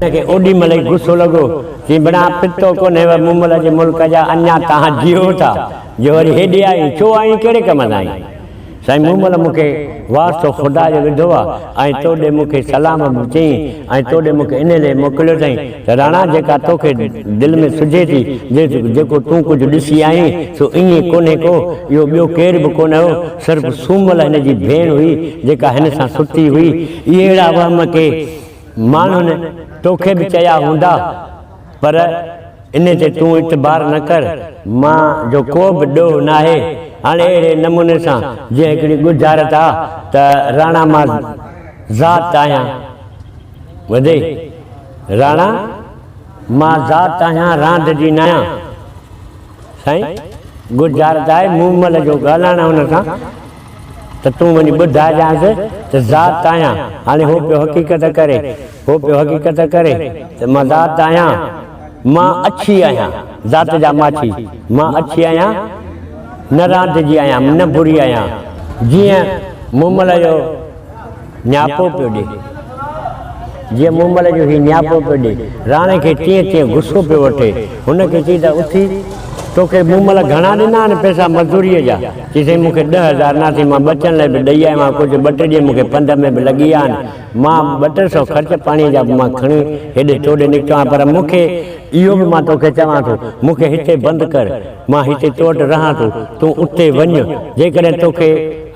के ओडी मल गुस्सो लगो जी बना पितो कोने मुमल जे मुल्क जा अञा तहां जियो था जो वरी हेॾे आई छो आई कहिड़े कम आई साईं मुमल मूंखे वास्तो ख़ुदा जो विधो आहे ऐं तोॾे मूंखे सलाम बि चई ऐं तोॾे मूंखे इन लाइ मोकिलियो अथई त राणा जेका तोखे दिलि में सुझे थी जेको तूं कुझु ॾिसी आई सो ईअं कोन्हे को इहो ॿियो केर बि कोन हो सिर्फ़ु सूमल हिन जी भेण हुई जेका हिन सां सुठी हुई इहे अहिड़ा वहम के माण्हुनि तोखे बि चया हूंदा पर इन ते तूं इतबार न कर मां जो को बि ॾोह न आहे हाणे अहिड़े नमूने सां जीअं हिकिड़ी गुज़ारत आहे त राणा मां ज़ात आहियां वधे राणा मां ज़ात आहियां रांदि जी न आहियां साईं गुज़ारत आहे मूमल जो ॻाल्हाइण हुन सां त तूं वञी ॿुधाइजांसि त ज़ात आहियां हाणे हो पियो हक़ीक़त करे त मां ज़ात आहियां मां अछी आहियां ज़ात जा माछी मां अछी आहियां न रांदि जी आहियां न बुरी आहियां जीअं मूमल जो न्यापो पियो ॾे जीअं मूमल जो हीउ न्यापो पियो ॾे राणे खे तीअं गुस्सो पियो वठे हुनखे चई त उथी तोखे मूमल घणा ॾिना आहिनि पैसा मज़दूरीअ जा चई साईं मूंखे 10,000 न थी मां बचण लाइ बि ॾेई आयो आहियां कुझु 2-3 ॾींहं मूंखे पंध में बि लॻी विया आहिनि मां 200 ख़र्च पाणीअ जा मां खणी हेॾे तोॾे निकितो आहियां पर मूंखे इहो बि मां तोखे चवां थो मूंखे हिते बंदि कर मां हिते तो वटि रहां थो तूं उते वञ जेकॾहिं तोखे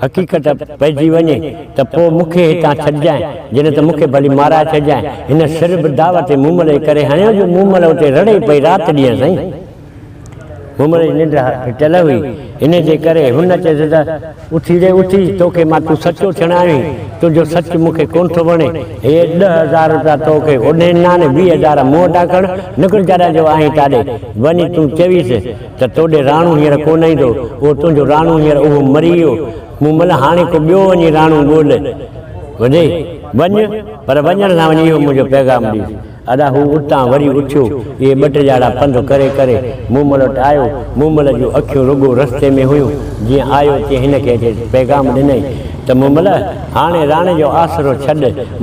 हक़ीक़त पइजी वञे त पोइ मूंखे हितां छॾिजांइ जॾहिं त मूंखे भली माराए छॾिजांइ हिन सिर बि दावत मूमल करे हणियो जो मूमल उते रड़े पई राति ॾींहं साईं मूमल जी निंड टल हुई इन जे करे हुन चइसि त उथी तोखे मां तूं सचो थियणाई तुंहिंजो सच मूंखे कोन थो वणे हे 10,000 रुपया तोखे ओॾे न 20,000 मूं वटां खण निकिर जॾहिं जो आहीं ताॾे वञी तूं चवीसि त तोॾे राणू हींअर कोन ईंदो उहो तुंहिंजो राणू हींअर उहो मरी वियो मूमल हाणे को ॿियो वञी राणू ॻोल्ह वञे वञ पर वञण सां वञी इहो मुंहिंजो पैगाम ॾींहुं अदा हू उतां वरी उथियो इहे 2 ॼाड़ा पंधु करे मूमल वटि आयो मूमल जूं अखियूं रुॻो रस्ते में हुयूं जीअं आयो तीअं हिनखे पैगाम ॾिनई त मूमल हाणे राणे जो आसरो छॾ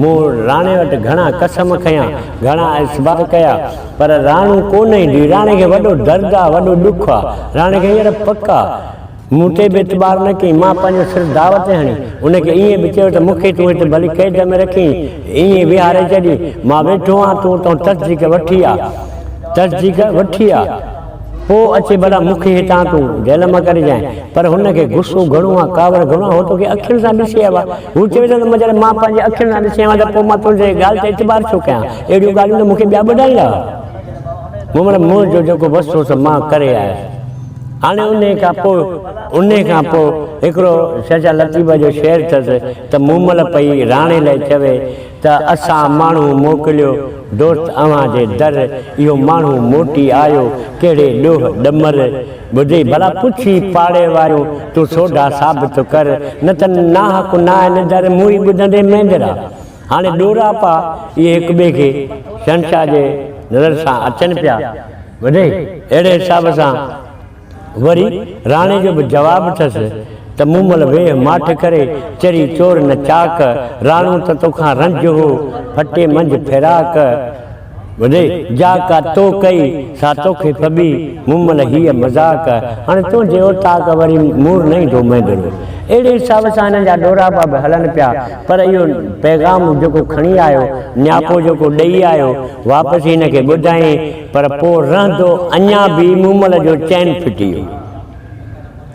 मूं राणे वटि घणा कसम खयां घणा इसबार कया पर राणू कोन ईंदी राणे खे वॾो दर्द आहे वॾो ॾुख आहे राणे खे हींअर पक आहे मूं ते बि इतबार न कई मां पंहिंजो सिर्फ़ु दावत हणी उनखे ईअं बि चयो त मूंखे तूं हिते भली क़ैद में रखी ईअं विहारे छॾी मां वेठो आहियां तूं उतां तस्दीक वठी आहे पोइ अचे भला मूंखे हितां तूं जेल मां करे जांइ पर हुनखे गुस्सो घणो आहे कावड़ घणो आहे हो तोखे अखियुनि सां ॾिसी आयो आहे हू चवे थो त जॾहिं मां पंहिंजे अखियुनि सां ॾिसी आयो त पोइ मां तुंहिंजे ॻाल्हि ते इतबार छो कयां अहिड़ियूं ॻाल्हियूं त मूंखे ॿिया ॿुधाईंदा मूं मुंहिंजो जेको बसि हो मां करे आयुसि हाणे उन खां पोइ हिकिड़ो शजा लतीफ़ जो शेर अथसि त मूमल पई राणे लाइ चवे त असां माण्हू मोकिलियो दोस्त अव्हां जे दर इहो माण्हू मोटी आयो कहिड़े ॾोह ॾमर ॿुधी भला पुछी पाड़े वारियूं तूं सोडा साबित कर न त नाहक न आहे न दर मुई ॿुधंदे मेंदरा हाणे ॾोरा पा इहे हिक ॿिए खे शहंशाह जे नज़र सां अचनि पिया ॿुधे अहिड़े हिसाब सां वरी राणे जो बि जवाबु अथसि त मूमल वेह माठ करे चरी चोर न चाक राणू त तोखां रंज हो फटे मंझि फिराक ॿुधे जाका तो कई सा तोखे फबी मूमल हीअ मज़ाक हाणे तुंहिंजे ओताक वरी मूर न ईंदो मेंदड़ो अहिड़े हिसाब सां हिननि जा ॾोरापा बि हलनि पिया पर इहो पैगाम जेको खणी आयो न्यापो जेको ॾेई आयो वापसि हिनखे ॿुधाई पर पोइ रहंदो अञा बि मूमल जो चैन फिटी वियो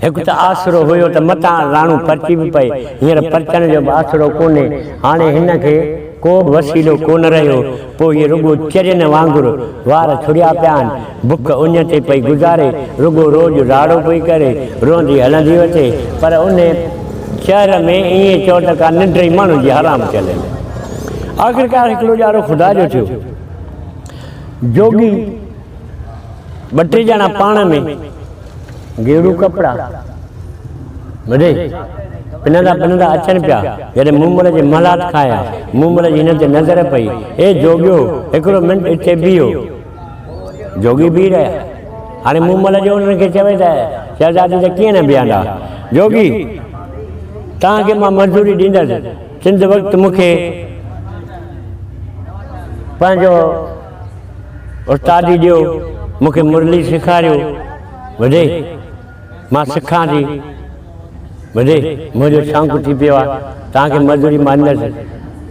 हिकु त आसरो हुयो त मतां राणू परची बि पए हींअर परचण जो बि आसरो कोन्हे हाणे हिनखे को बि वसीलो कोन रहियो पोइ इहे रुॻो चरियनि वांगुरु वार छुड़िया पिया आहिनि बुख उञ ते पई गुज़ारे रुॻो रोज़ु राड़ो पई करे रोंदी हलंदी अचे पर उन शहर में ईअं चओ त का निंड ई माण्हू जी हराम थियल आख़िरकार हिकिड़ो ॼाड़ो ख़ुदा जो थियो जोगी 2-3 ॼणा पाण में गेड़ू कपिड़ा ॿुधे पिनंदा अचनि पिया जॾहिं मूमल जे महलात खाया मूमल जी हिन ते नज़र पई हे जोगियो हिकिड़ो मिंट हिते बीहो जोगी बीह रहिया हाणे मूमल जो उन्हनि खे चवे त शहज़ादी त कीअं न बीहंदा जोगी तव्हांखे मां मज़दूरी ॾींदुसि चंद वक़्तु मूंखे पंहिंजो उस्तादी ॾियो, मूंखे मुरली सेखारियो, वॾे मां सिखां थी, वॾे मुंहिंजो शौक़ु थी पियो आहे, तव्हांखे मज़ूरी मां ॾींदुसि।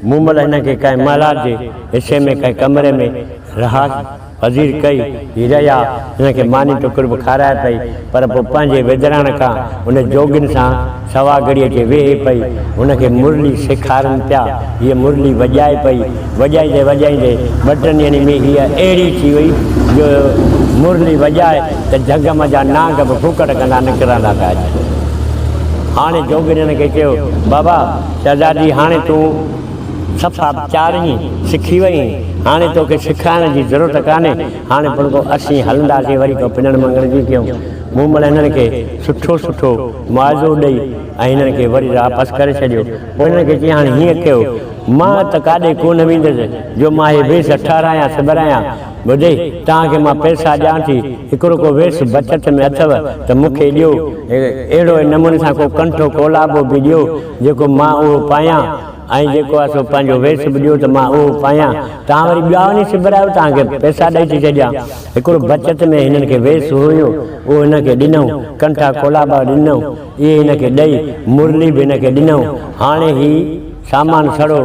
मूं महिल हिनखे कंहिं महाराज जे हिसे में कंहिं कमरे में रहास हज़ीर कई, हीअ रहिया, हिनखे मानी टुकुर बि खाराए पई, पर पोइ पंहिंजे विदरण खां उन जोगियुनि सां सवा घड़ीअ खे वेहे पई, हुनखे मुरली सेखारनि पिया। हीअ मुरली वॼाए पई, वॼाईंदे वॼाईंदे 2-3 ॾींहंनि में हीअ अहिड़ी थी वई जो मुरली वॼाए त जग जा नांग बि फूकड़ कंदा निकिरंदा पिया अचनि। हाणे जोगियुनि हिनखे चयो, बाबा शहज़ादी हाणे तूं सफ़ा 4 ॾींहं सिखी वई, हाणे तोखे सेखारण जी ज़रूरत कान्हे, हाणे पर को असीं हलंदासीं वरी को पिनण मंगण जी कयूं। मूं महिल हिननि खे सुठो सुठो मुआवज़ो ॾेई ऐं हिननि खे वरी वापसि करे छॾियो। पोइ हिननि खे चई हाणे हीअं कयो, मां त काॾे कोन वेंदुसि जो मां इहे वेस ठारायां सिबरायां, ॿुधे तव्हांखे मां पैसा ॾियां थी, हिकिड़ो को वेस बचत में अथव त मूंखे ॾियो, अहिड़ो नमूने सां को कंठो कोलाबो बि ॾियो जेको मां उहो पायां, ऐं जेको आहे सो पंहिंजो वेस बि ॾियो त मां उहो पायां, तव्हां वरी ॿिया वञी सिबरायो, तव्हांखे पैसा ॾेई थी छॾियां। हिकिड़ो बचत में हिननि खे वेस हुयो, उहो हिनखे ॾिनऊं, कंठा कोलाबा ॾिनऊं, इहे हिनखे ॾेई, मुरली बि हिनखे ॾिनऊं। हाणे ही सामान सड़ो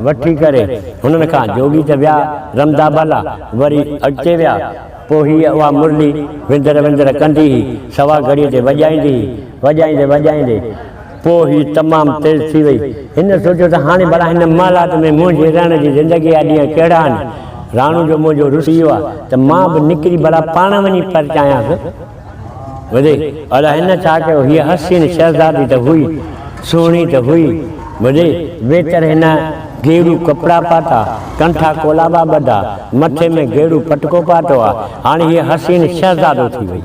वठी करे हुननि खां जोगी त विया रमदा बाला, वरी अचे विया। पोइ हीअ उहा मुरली विंदर कंदी हुई, सवा घड़ीअ ते वॼाईंदे पोइ ही तमामु तेज़ थी वई। हिन सोचियो त हाणे भला हिन मालात में मुंहिंजे रहण जी ज़िंदगी जा ॾींहं कहिड़ा आहिनि, राणू जो मुंहिंजो रुसी वियो आहे त मां बि निकिरी भला पाण वञी परचायांसि। ॿुधे अला हिन छा कयो, हीअ हसीन शहज़ादी त हुई, सुहिणी त हुई, ॿुधे वेतर हिन गेड़ू कपिड़ा पाता, कंठा कोलाबा ॿधा, मथे में गेड़ू पटको पातो आहे। हाणे हीअ हसीन शहज़ादो थी वई,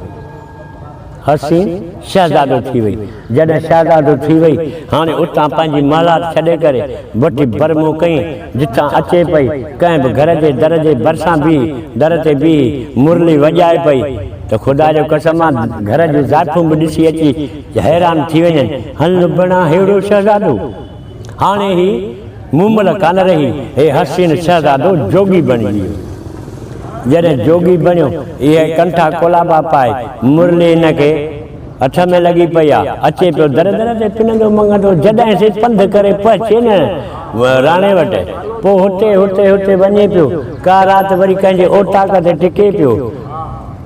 हसीन शहज़ादो थी वई। जॾहिं शहज़ादो थी वई, हाणे उतां पंहिंजी महलात छॾे करे वठी बरमो कई, जितां अचे पई कंहिं बि घर जे दर जे भरिसां दर ते बीही मुरली वॼाए पई त ख़ुदा जो कसम आहे, घर जूं ज़ाइफ़ूं बि ॾिसी अची हैरान थी वञनि, हल बणा अहिड़ो शहज़ादो। हाणे ही मुमल कान रही, हे हसीन शहज़ादो जोगी बणी वियो। जॾहिं जोगी बणियो, इहे कंठा कोलाबा पाए, मुरली हिनखे हथ में लॻी पई आहे, अचे पियो दर ते पिनंदो मंगंदो। जॾहिं से पंधु करे पहुचे न राणे वटि, पोइ हुते वञे पियो। का राति वरी कंहिंजे ओटाक ते टिके पियो,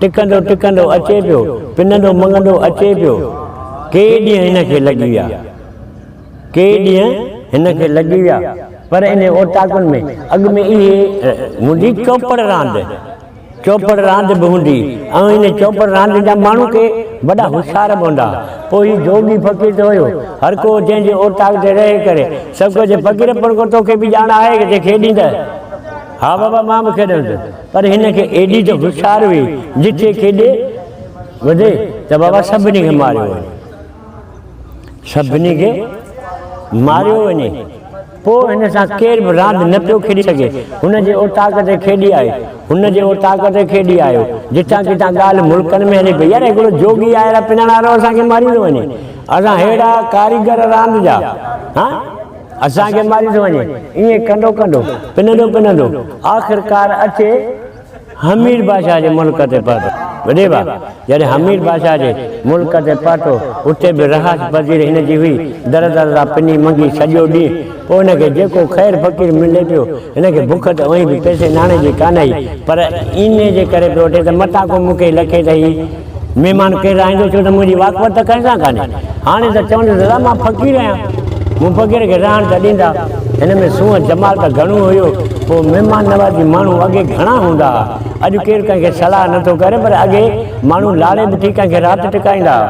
टिकंदो अचे पियो, पिनंदो मंगंदो अचे पियो। के ॾींहं हिनखे लॻी विया, पर इन ओटाकुनि में अॻु में इहे हूंदी चौपड़ रांदि बि हूंदी, ऐं इन चौपड़ रांदि जा माण्हू के वॾा होशियार बि हूंदा। पोइ हीउ जोगी फ़क़ीर त हुयो, हर को जंहिंजे ओटाक ते रहे करे सभु कुझु फ़क़ीर पर को तोखे बि ॼाण आहे कि खेॾींदे, हा बाबा मां बि खेॾंदुसि। पर हिनखे एॾी त होशियार हुई, जिथे खेॾे वधे त बाबा सभिनी खे मारियो वञे। पोइ हिन सां केरु बि रांदि न पियो खेॾी सघे। हुनजे ओटाक ते खेॾी आयो, जितां किथां ॻाल्हि मुल्कनि में हले पई, यार हिकिड़ो जोगी आयल पिनण वारो असांखे मारी थो वञे, असां अहिड़ा कारीगर रांदि जा, हा असांखे मारी थो वञे। ईअं कंदो पिनंदो आख़िरकार अचे हमीर बादशाह जे मुल्क ते पहुतो। वॾे भाउ जॾहिं हमीर बादशाह जे मुल्क ते पहुतो, उते बि रहास पज़ीर हिनजी हुई, दर सां पिनी मंगी सॼो ॾींहुं। पोइ हिनखे जेको ख़ैर फ़क़ीर मिले पियो, हिनखे बुख त उहे बि पैसे नाणे जी कान आई, पर इन जे करे पियो वठे त मथां को मूंखे लखे त ही महिमान केरु आईंदो, छो त मुंहिंजी वाक़फ़त त कंहिंसां कान्हे। हाणे त चवंदुसि दादा मां फ़क़ीर आहियां, मूं फ़क़ीर खे रहण त ॾींदा। हिन में सूंहं जमाल त घणो हुयो। पोइ महिमान नवाज़ी माण्हू अॻे घणा हूंदा हुआ, अॼु केरु कंहिंखे सलाह नथो करे, पर अॻे माण्हू लाड़े बि ठीकु कंहिंखे राति टिकाईंदा हुआ।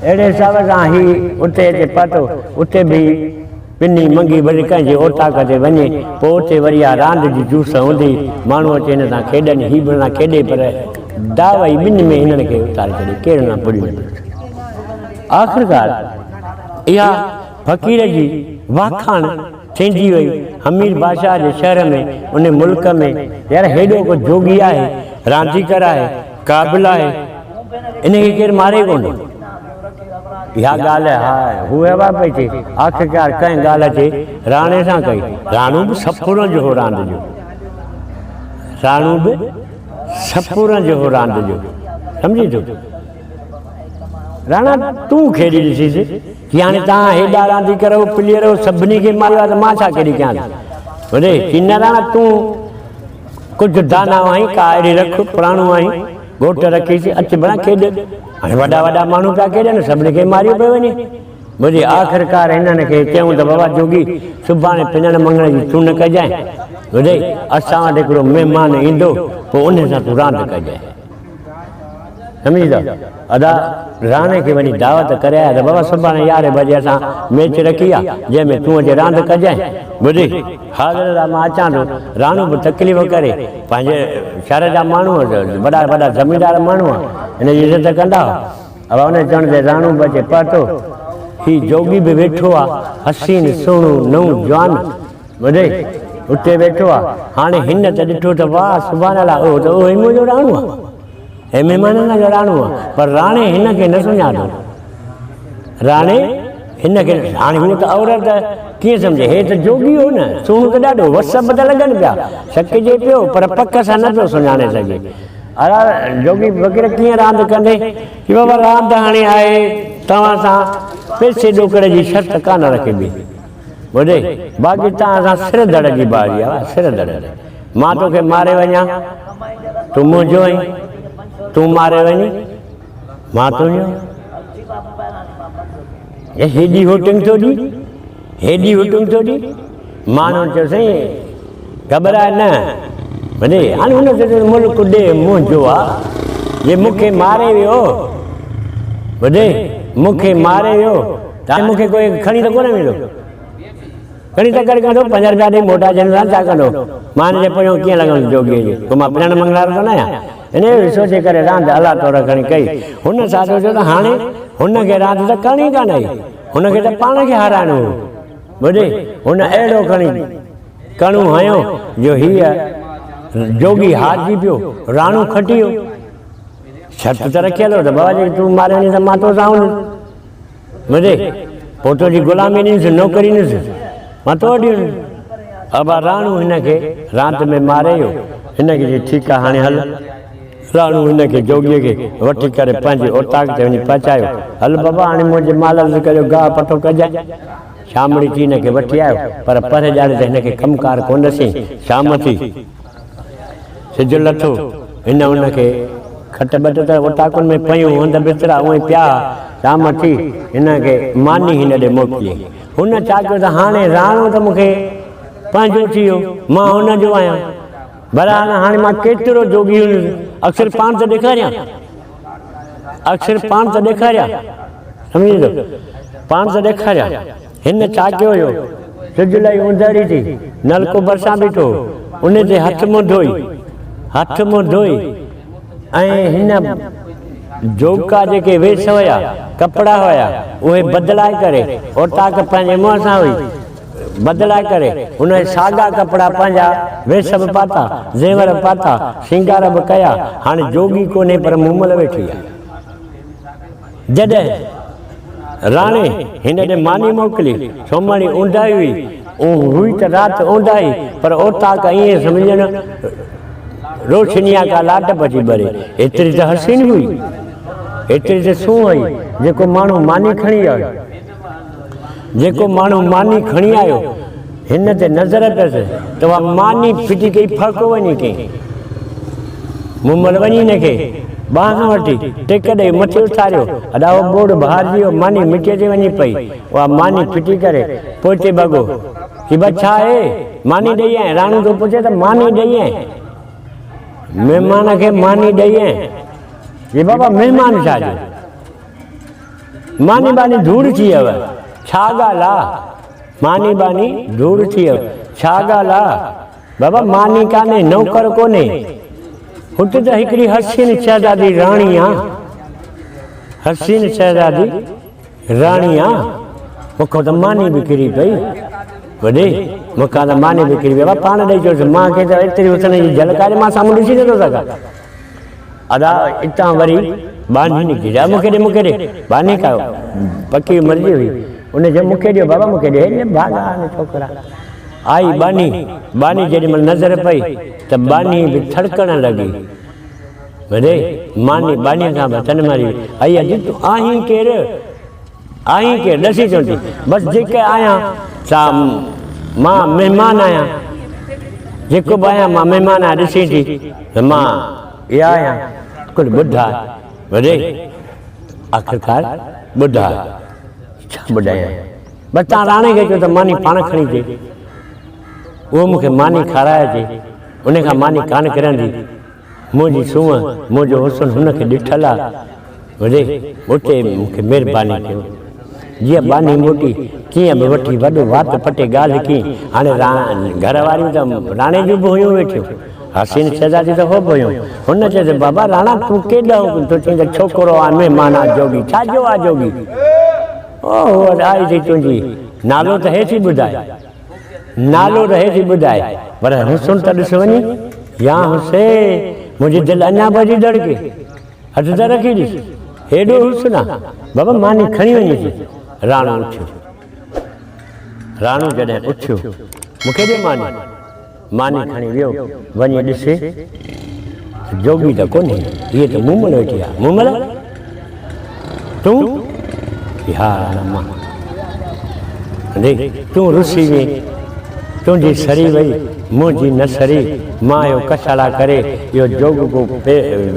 अहिड़े हिसाब सां ही उते अचे पहुतो, उते बि पिनी मंगी वरी कंहिंजे ओटाक ते वञे। पोइ उते वरी आहे रांदि जी जूस हूंदी, माण्हू अचे हिन सां खेॾनि, हीअ बि न खेॾे, पर दावई ॿिनि में हिननि खे उतारे छॾे, केरु न पुॼी न पियो। आख़िरकार इहा फ़क़ीर जी वाखाण थींदी वई हमीर बादशाह जे शहर में, उन मुल्क में। यार हेॾो को जोगी आहे, रांदीगर आहे, क़ाबिल आहे, इनखे केरु मारे कोन। इहा ॻाल्हि हा हू हवा पई थिए। आख़िरकार कंहिं ॻाल्हि अचे राणे सां कई, राणो बि सफ़ुरनि जो हो रांदि जो, राणू बि सपूरनि जो रांदि जो सम्झी थो राणा तूं खेॾी ॾिसीसि की हाणे तव्हां हेॾा रांदि करो प्लेयर सभिनी खे मारियो आहे त मां छा खेॾी कयां भले की न राणा तूं कुझु दाना आहीं का अहिड़ी रख पुराणो आहीं घोट रखीसीं अचु भला खेॾ हाणे वॾा वॾा माण्हू पिया खेॾनि सभिनी खे मारियो पियो वञे मुंहिंजी आख़िरकार हिननि खे चयूं त बाबा जोगी सुभाणे पिञण मंगण जी तूं न कजांइ भले असां वटि हिकिड़ो महिमान ईंदो पोइ उन सां तूं रांदि कजांइ सम्झी था अदा राणे खे वञी दावत करे आया त बाबा सुभाणे 11 बजे असां मैच रखी आहे जंहिंमें तूं अचे रांदि कजांइ ॿुधी हाज़िर मां अचां थो राणू बि तकलीफ़ करे पंहिंजे शहर जा माण्हू वॾा वॾा ज़मीनदार माण्हू आहे हिन जी इज़त कंदा अब हुन चवण ते राणू बि अचे पहुतो ही जोगी बि वेठो आहे हसीन सुहिणो नओं जवान ॿुधे उते वेठो आहे हाणे हिन त ॾिठो त वाह सुभाणे अलाह उहो त उहो मुंहिंजो राणू आहे हे महिमाननि जो राणू आहे पर राणे हिन खे न सुञाणो राणे हिन खे हाणे हू त औरत कीअं सम्झे हे त जोगी हो न सुहिणो त ॾाढो वस बि त लॻनि पिया शकजे पियो पर पक सां न पियो सुञाणे सघे अड़ा जोगी वग़ैरह कीअं रांदि कंदे की बाबा रांदि हाणे आहे तव्हां सां पैसे ॾोकड़ जी शर्त कान रखिबी ॿुधे बाक़ी तव्हां सां सिर दड़ जी बारी आहे सिर दड़ मां तोखे मारे वञा तूं मुंहिंजो आहीं तूं मारे वञी मां तुंहिंजो हेॾी हुटिंग थो ॾी हेॾी हुटिंग थो ॾी माण्हू चयो साईं घबराए न भले हाणे हुन चयो मुल्क ॾे मुंहिंजो आहे जे मूंखे मारे वियो भले मूंखे मारे वियो त मूंखे कोई खणी त कोन वेंदो खणी त करे कंदो 5 रुपया ॾेई मोटा जन सां छा कंदो मां हिन जे पोयां कीअं लॻंदो जोगीअ जे पोइ मां पिणण मंगलार त न आहियां हिन सोचे करे रांदि अलाह तौर खणी कई हुन सां सोचियो त हाणे हुनखे रांदि त करणी कान आई हुनखे त पाण खे हाराइणो हो ॿुधे हुन अहिड़ो खणी कणू हयो जो हीअ जोगी हारजी पियो राणू खटी वियो शर्त त रखियल हो त बाबा जी तूं मारे वञे त मां तोसां ॿुधे पोइ तुंहिंजी गुलामी ॾींदुसि नौकरी ॾींदुसि मां तो वठी वञुसि अब राणू हिनखे रांदि में मारे वियो हिनखे चई ठीकु आहे हाणे हल राणू हिनखे जोगीअ खे वठी करे पंहिंजे ओताक ते वञी पहुचायो हल बाबा हाणे मुंहिंजे माल कयो गाह पटो कजांइ शामड़ी थी हिनखे वठी आयो पर परे ॼाणे त हिनखे कमकार कोन ॾसी शाम थी सिज लथो हिन हुनखे खट ॿट त ओताकुनि में पयूं हंध बिस्तरा उहे पिया शाम थी हिनखे मानी हिन ॾे मोकिली हुन छा कयो त हाणे राणो त मूंखे पंहिंजो थी वियो मां हुनजो आहियां भला हाणे मां केतिरो जोगी हुयुसि अक्सर पाण त ॾेखारियां अक्सर पाण त ॾेखारियां सम्झी थो पाण त ॾेखारियां हिन छा कयो हुयो सिज लही उंधड़ी थी नलको भरिसां बीठो उन ते हथ मुंहुं धोई ऐं हिन जोका जेके वेस हुया कपिड़ा हुया उहे बदिलाए करे ओताक पंहिंजे मुंहं सां हुई बदिलाए करे हुन साॻा कपिड़ा पंहिंजा वेस बि पाता ज़ेवर पाता श्रंगार बि कया हाणे जोगी कोन्हे पर मूमल वेठी आहे जॾहिं राणे हिन ॾे मानी मोकिली सोमाणी ऊंधाई हुई त राति ऊंधाई पर ओताक ईअं सम्झण रोशनीअ का लाट पची ॿरे एतिरी त हसीन हुई एतिरी त सूं हुई जेको माण्हू मानी खणी आयो जेको माण्हू मानी खणी आयो हिन ते नज़र अथसि त उहा मानी फिटी कई फड़को वञी कई मुमल वञी हिनखे बांह वठी टेक ॾेई मथे उथारियो अॾा उहो बोड़ बहारजी वियो मानी मिटीअ ते वञी पई उहा मानी फिटी करे पोचे भॻो की बस छा आहे मानी ॾेई आए राणू थो पुछे त मानी ॾेई आए महिमान खे मानी ॾेई आए हे बाबा महिमान छा जो मानी बानी धूड़ थी वियव छा ॻाल्हि आहे मानी बानी धूड़ थी वियो छा ॻाल्हि आहे बाबा मानी कान्हे नौकर कोन्हे हुते त हिकिड़ी हसीन शहज़ादी राणी आहे हसीन शहज़ादी राणी आहे मूंखां त मानी बि किरी पई वॾे मूंखां त मानी बि किरी पई पाण ॾेई चयोसि मूंखे त एतिरी हुसन जी झलक आहे मां साम्हूं ॾिसी नथो सघां अदा हितां वरी बानी निकिरी मूंखे ॾे बानी का पकी मर्ज़ी हुई उन चयो मूंखे ॾियो बाबा मूंखे ॾे भाॻा छोकिरा आई बानी बानी जेॾी महिल नज़र पई त बानी बि थड़कण लॻी भले मानी बानी खां बचन मारी आई अॼु तूं आहीं केरु ॾसी चवंदी बसि जेके आहियां सा मां महिमान आहियां जेको बि आहियां मां महिमान आहियां ॾिसी थी त मां इहा आहियां कुझु ॿुधा भले आख़िरकार ॿुधा छा ॿुधायां बसि तव्हां राणे खे चओ त मानी पाण खणी अचे उहो मूंखे मानी खाराए अचे उन खां मानी कान किरंदी मुंहिंजी सूंहं मुंहिंजो हुस्न हुनखे ॾिठल आहे भले उते मूंखे महिरबानी कयो जीअं बानी मोटी कीअं बि वठी वॾो वात पटे ॻाल्हि की हाणे घर वारियूं त राणे जूं बि हुयूं वेठियूं हसीन शहज़ादी त हो बि हुयूं हुन चए त बाबा राणा तूं केॾो तूं चई त छोकिरो आहे महिमान आहे जोगी छाजो आहे जोगी ओ आई थी तुंहिंजी नालो त हेठि ॿुधाए नालो त हेठि ॿुधाए पर हुस्न त ॾिस वञी या हुसैन मुंहिंजी दिलि अञा भॼी धड़के हथ त रखी ॾिस हेॾो हुस्न आहे बाबा मानी खणी वञी थी राणो उथियो राणो जॾहिं उथियो मूंखे ॾे मानी खणी वियो वञी ॾिसे जोगी त कोन्हे हीअ त मूमल वेठी आहे मूमल तूं हा मां तूं रुसी वे तुंहिंजी सरी वई मुंहिंजी न सरी मां इहो कशाला करे इहो जोग को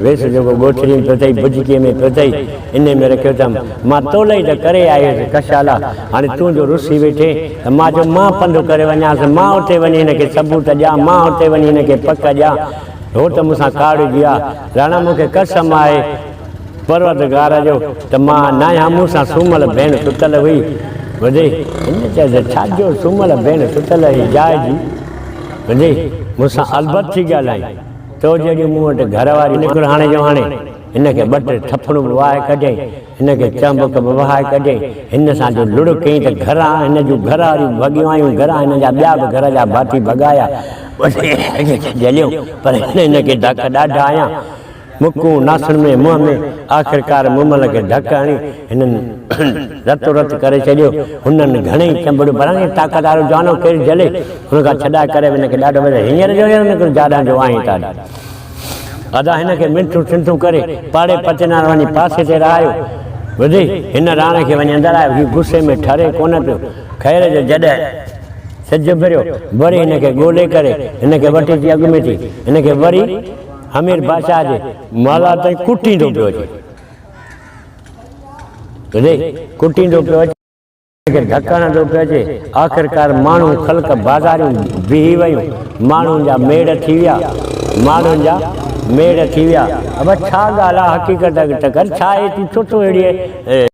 वेस जेको ॻोठड़ी पियो अथई भुजकीअ में पियो अथई इन में रखियो अथमि मां तोले ई त करे आयुसि कशाला हाणे तूं जो रुसी वेठे त मां जो मां पंधु करे वञासि मां उते वञी हिनखे सबूत ॾियां मां उते वञी हिनखे पक ॾियां हो त मूंसां काड़जी आहे राणा मूंखे कसम आहे परवरदिगार जो त मां न आहियां मूंसां सूमल भेण सुतल हुई वॾे हिन चए त छाजो सूमल भेण सुतल हुई जाइजी वॾे मूंसां अलबत थी ॻाल्हाई तो जहिड़ी मूं वटि घर वारी निकिर हाणे जो हाणे हिनखे ॿ टे थपड़ूं बि वहाए कढियईं हिनखे चंबक बि वहाए कढियईं हिन सां जो लुड़ कयईं त घरां हिन जूं घर वारियूं भॻियूं आयूं घरां हिन जा ॿिया बि घर जा भाती भॻाया जलियूं पर हिनखे धक ॾाढा आया मुकूं नासुनि में मुंहं में आख़िरकार मूमल खे धक हणी हिननि रतो रत करे छॾियो हुननि घणेई चंबड़ियूं भराई ताक़त वारो जवानो केरु जले हुन खां छॾाए करे हिनखे ॾाढो वॾो हींअर जो निकिरो जाॾा जो आहीं था अदा हिनखे मिंटूं चिंटूं करे पाड़े पचनार वञी पासे ते रहायो ॿुधी हिन राणे खे वञी अंदरि आयो हीउ गुस्से में ठरे कोन पियो ख़ैर जो जॾहिं सिज फिरियो वरी हिनखे ॻोल्हे करे हिनखे वठी अची अॻु में थी हिनखे वरी अमीर बादशाह जे माला ताईं कुटींदो पियो अचे ॿुधी कुटींदो पियो अचे धक हणंदो पियो अचे आख़िरकार माण्हू ख़ल्क बाज़ारियूं बीही वियूं माण्हुनि जा मेड़ थी विया माण्हुनि जा मेड़ थी विया अब छा ॻाल्हि आहे हक़ीक़त त कर छा आहे तूं छो थो अहिड़ी